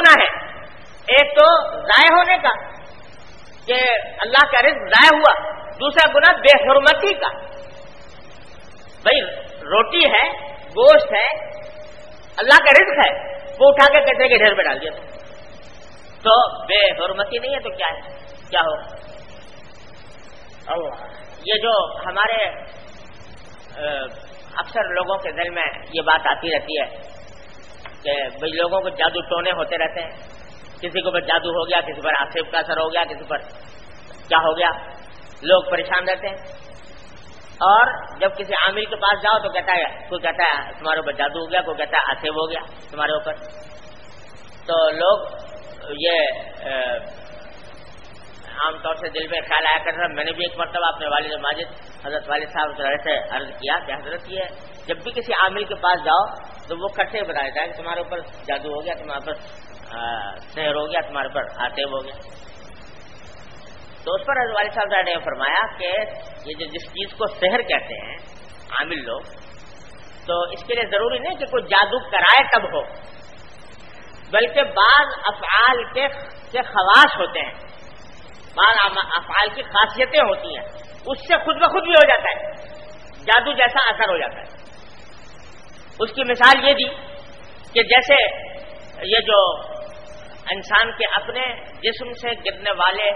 گناہ ہیں، ایک تو ضائع ہونے کا کہ اللہ کا رزق ضائع ہوا، دوسرا گناہ بے حرمتی کا. بھائی روٹی ہے، گوشت ہے، اللہ کا رزق ہے، وہ اٹھا کے کچرے کے ڈھیر پہ ڈال دیا تو بے حرمتی نہیں ہے تو کیا ہے؟ کیا ہو؟ یہ جو ہمارے اکثر لوگوں کے دل میں یہ بات آتی رہتی ہے کہ بھئی لوگوں کو جادو ٹونے ہوتے رہتے ہیں، کسی کو پر جادو ہو گیا، کسی پر آصف کا اثر ہو گیا، کسی پر کیا ہو گیا، لوگ پریشان رہتے ہیں. اور جب کسی عامل کے پاس جاؤ تو کہتا ہے، کوئی کہتا ہے تمہارے اوپر جادو ہو گیا، کوئی کہتا ہے آصف ہو گیا تمہارے اوپر. تو لوگ یہ عام طور سے دل میں خیال آیا کرتا. میں نے بھی ایک مرتبہ اپنے والد ماجد حضرت والد صاحب سے عرض کیا کہ حضرت یہ جب بھی کسی عامل کے پاس جاؤ تو وہ کٹے بتا دیتا ہے کہ تمہارے اوپر جادو ہو گیا، تمہارے اوپر سحر ہو گیا، تمہارے اوپر آتیب ہو گیا. تو اس پر حضرت والد صاحب نے فرمایا کہ یہ جو جس چیز کو سحر کہتے ہیں عامل لوگ، تو اس کے لیے ضروری نہیں کہ کوئی جادو کرائے تب ہو، بلکہ بعض افعال کے خواص ہوتے ہیں، بعض افعال کی خاصیتیں ہوتی ہیں، اس سے خود بخود بھی ہو جاتا ہے، جادو جیسا اثر ہو جاتا ہے. اس کی مثال یہ دی کہ جیسے یہ جو انسان کے اپنے جسم سے گرنے والے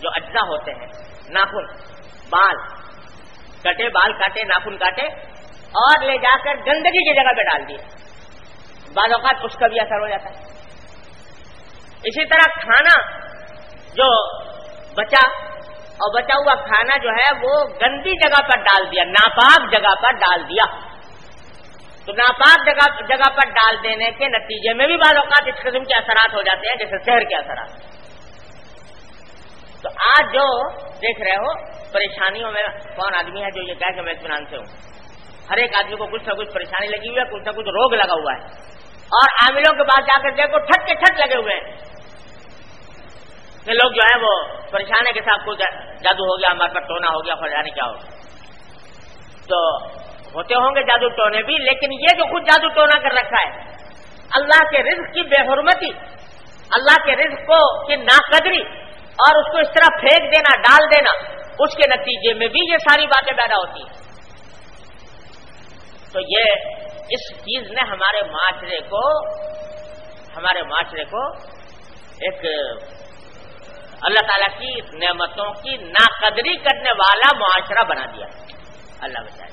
جو اجزاء ہوتے ہیں، ناخن، بال کٹے، بال کاٹے، ناخن کاٹے اور لے جا کر گندگی کی جگہ پہ ڈال دیے، بعض اوقات اس کا بھی اثر ہو جاتا ہے. اسی طرح کھانا جو بچا اور بچا ہوا کھانا جو ہے وہ گندی جگہ پر ڈال دیا، ناپاک جگہ پر ڈال دیا، تو ناپاک جگہ پر ڈال دینے کے نتیجے میں بھی بعض اوقات اس قسم کے اثرات ہو جاتے ہیں جیسے سحر کے اثرات. تو آج جو دیکھ رہے ہو پریشانیوں میں کون آدمی ہے جو یہ کہہ کہ میں اطمینان سے ہوں؟ ہر ایک آدمی کو کچھ نہ کچھ پریشانی لگی ہوئی ہے، کچھ نہ کچھ روگ لگا ہوا ہے، اور عاملوں کے پاس جا کر دیکھو ٹھٹ کے ٹھٹ لگے ہوئے ہیں کہ لوگ جو ہے وہ پریشان ہے کہ صاحب کوئی جادو ہو گیا، ہمارے پر ٹونا ہو گیا، فلانے کیا ہو گیا. تو ہوتے ہوں گے جادو ٹونے بھی، لیکن یہ جو خود جادو ٹونا کر رکھا ہے، اللہ کے رزق کی بے حرمتی، اللہ کے رزق کو کی ناقدری اور اس کو اس طرح پھینک دینا، ڈال دینا، اس کے نتیجے میں بھی یہ ساری باتیں پیدا ہوتی ہیں. تو یہ اس چیز نے ہمارے معاشرے کو ایک اللہ تعالیٰ کی نعمتوں کی ناقدری کرنے والا معاشرہ بنا دیا. اللہ بچائے.